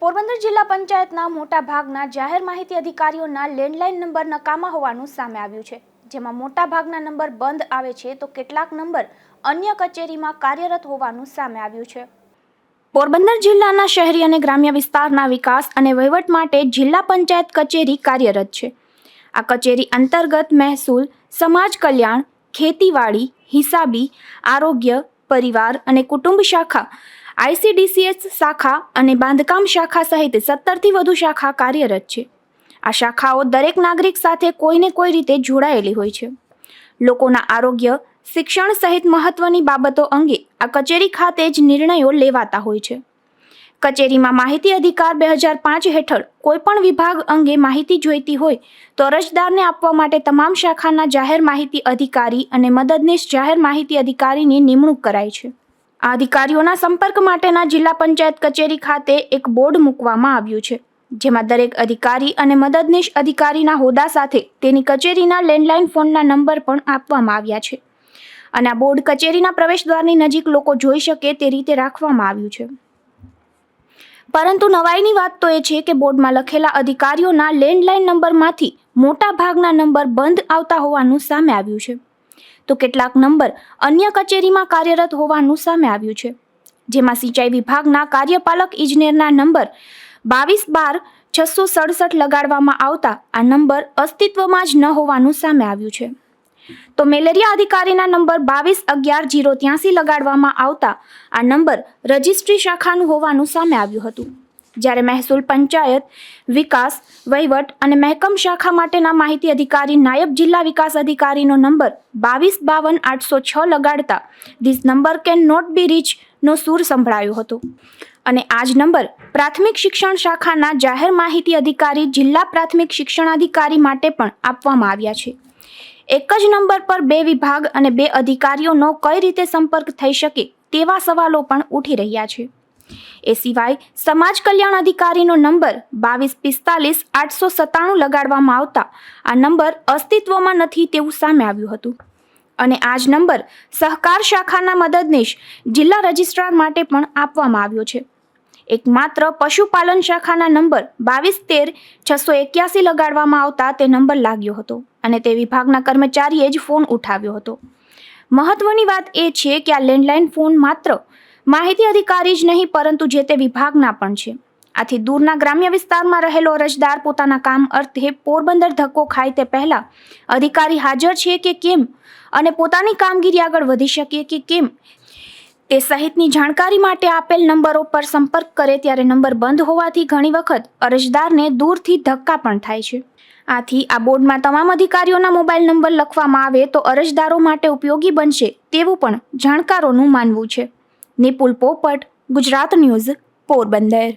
પોરબંદર જિલ્લા પંચાયતના મોટા ભાગના જાહેર માહિતી અધિકારીઓના લેન્ડલાઇન નંબર નકામા હોવાનું સામે આવ્યું છે, જેમાં મોટા ભાગના નંબર બંધ આવે છે તો કેટલાક નંબર અન્ય કચેરીમાં કાર્યરત હોવાનું સામે આવ્યું છે। પોરબંદર જિલ્લાના શહેરી અને ગ્રામ્ય વિસ્તારના વિકાસ અને વહીવટ માટે જિલ્લા પંચાયત કચેરી કાર્યરત છે। આ કચેરી અંતર્ગત મહેસૂલ, સમાજ કલ્યાણ, ખેતીવાડી, હિસાબી, આરોગ્ય, પરિવાર અને કુટુંબ શાખા, ICDCS શાખા અને બાંધકામ શાખા સહિત 17 થી વધુ શાખા કાર્યરત છે। આ શાખાઓ દરેક નાગરિક સાથે કોઈને કોઈ રીતે જોડાયેલી હોય છે। લોકોના આરોગ્ય, શિક્ષણ સહિત મહત્વની બાબતો અંગે આ કચેરી ખાતે જ નિર્ણયો લેવાતા હોય છે। કચેરીમાં માહિતી અધિકાર 2005 હેઠળ કોઈપણ વિભાગ અંગે માહિતી જોઈતી હોય તો અરજદારને આપવા માટે તમામ શાખાના જાહેર માહિતી અધિકારી અને મદદનીશ જાહેર માહિતી અધિકારીની નિમણૂક કરાઈ છે। આ અધિકારીઓના સંપર્ક માટેના જિલ્લા પંચાયત કચેરી ખાતે એક બોર્ડ મૂકવામાં આવ્યું છે, જેમાં દરેક અધિકારી અને મદદનીશ અધિકારીના હોદ્દા સાથે તેની કચેરીના લેન્ડલાઇન ફોનના નંબર પણ આપવામાં આવ્યા છે અને આ બોર્ડ કચેરીના પ્રવેશદ્વારની નજીક લોકો જોઈ શકે તે રીતે રાખવામાં આવ્યું છે। પરંતુ નવાઈની વાત તો એ છે કે બોર્ડમાં લખેલા અધિકારીઓના લેન્ડલાઇન નંબરમાંથી મોટા ભાગના નંબર બંધ આવતા હોવાનું સામે આવ્યું છે, તો કેટલાક નંબર અન્ય કચેરીમાં કાર્યરત હોવાનું સામે આવ્યું છે, જેમાં સિંચાઈ વિભાગના કાર્યપાલક ઇજનેરના નંબર 2212-667 લગાડવામાં આવતા આ નંબર અસ્તિત્વમાં જ ન હોવાનું સામે આવ્યું છે। તો મેલેરિયા અધિકારીના નંબર 2211-083 લગાડવામાં આવતા આ નંબર રજિસ્ટ્રી શાખાનું હોવાનું સામે આવ્યું હતું, જ્યારે મહેસૂલ, પંચાયત, વિકાસ, વહીવટ અને મહેકમ શાખા માટેના માહિતી અધિકારી નાયબ જિલ્લા વિકાસ અધિકારીનો નંબર 2252-806 લગાડતા this number can not be reach નો સૂર સંભળાયો હતો અને આ જ નંબર પ્રાથમિક શિક્ષણ શાખાના જાહેર માહિતી અધિકારી જિલ્લા પ્રાથમિક શિક્ષણાધિકારી માટે પણ આપવામાં આવ્યા છે। એક જ નંબર પર બે વિભાગ અને બે અધિકારીઓનો કઈ રીતે સંપર્ક થઈ શકે તેવા સવાલો પણ ઉઠી રહ્યા છે। એ સિવાય સમાજ કલ્યાણ અધિકારીનો નંબર 2245-897 લગાડવામાં આવતા આ નંબર અસ્તિત્વમાં નથી તેવું સામે આવ્યું હતું અને આ જ નંબર સહકાર શાખાના મદદનીશ જિલ્લા રજિસ્ટ્રાર માટે પણ આપવામાં આવ્યો છે। એકમાત્ર પશુપાલન શાખાના નંબર 2213-681 લગાડવામાં આવતા તે નંબર લાગ્યો હતો અને તે વિભાગના કર્મચારીએ જ ફોન ઉઠાવ્યો હતો। મહત્વની વાત એ છે કે આ લેન્ડલાઇન ફોન માત્ર માહિતી અધિકારી જ નહીં પરંતુ જે તે વિભાગના પણ છે। આથી દૂરના ગ્રામ્ય વિસ્તારમાં રહેલો અરજદાર પોતાના કામ અર્થે પોરબંદર ધક્કો ખાય તે પહેલા અધિકારી હાજર છે કે કેમ અને પોતાની કામગીરી આગળ વધી શકે કે કેમ તે સહિતની જાણકારી માટે આપેલ નંબરો પર સંપર્ક કરે ત્યારે નંબર બંધ હોવાથી ઘણી વખત અરજદારને દૂરથી ધક્કા પણ થાય છે। આથી આ બોર્ડમાં તમામ અધિકારીઓના મોબાઈલ નંબર લખવામાં આવે તો અરજદારો માટે ઉપયોગી બનશે તેવું પણ જાણકારોનું માનવું છે। નિપુલ પોપટ, ગુજરાત ન્યૂઝ, પોરબંદર।